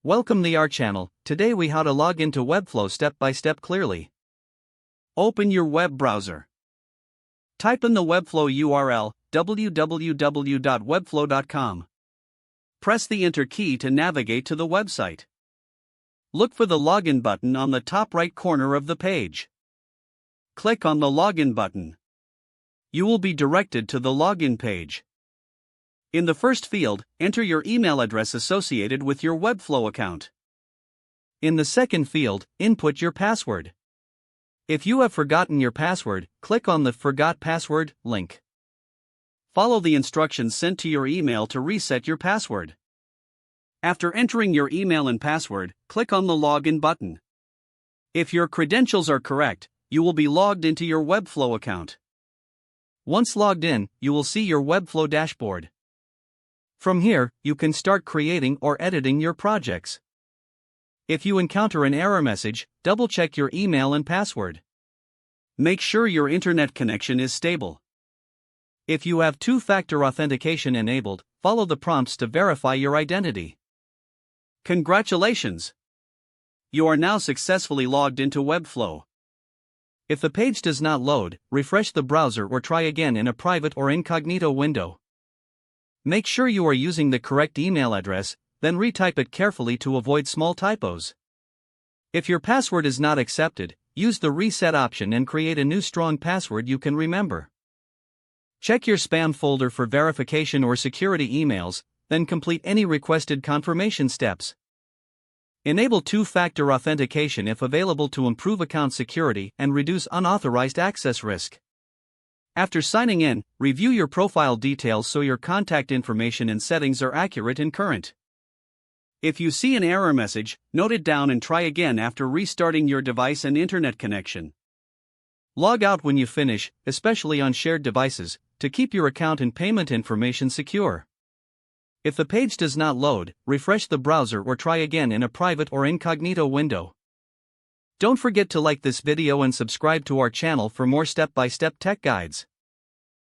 Welcome to our channel. Today we how to log into Webflow step by step clearly. Open your web browser. Type in the Webflow URL www.webflow.com. Press the Enter key to navigate to the website. Look for the Login button on the top right corner of the page. Click on the Login button. You will be directed to the login page. In the first field, enter your email address associated with your Webflow account. In the second field, input your password. If you have forgotten your password, click on the Forgot Password link. Follow the instructions sent to your email to reset your password. After entering your email and password, click on the Login button. If your credentials are correct, you will be logged into your Webflow account. Once logged in, you will see your Webflow dashboard. From here, you can start creating or editing your projects. If you encounter an error message, double-check your email and password. Make sure your internet connection is stable. If you have two-factor authentication enabled, follow the prompts to verify your identity. Congratulations! You are now successfully logged into Webflow. If the page does not load, refresh the browser or try again in a private or incognito window. Make sure you are using the correct email address, then retype it carefully to avoid small typos. If your password is not accepted, use the reset option and create a new strong password you can remember. Check your spam folder for verification or security emails, then complete any requested confirmation steps. Enable two-factor authentication if available to improve account security and reduce unauthorized access risk. After signing in, review your profile details so your contact information and settings are accurate and current. If you see an error message, note it down and try again after restarting your device and internet connection. Log out when you finish, especially on shared devices, to keep your account and payment information secure. If the page does not load, refresh the browser or try again in a private or incognito window. Don't forget to like this video and subscribe to our channel for more step-by-step tech guides.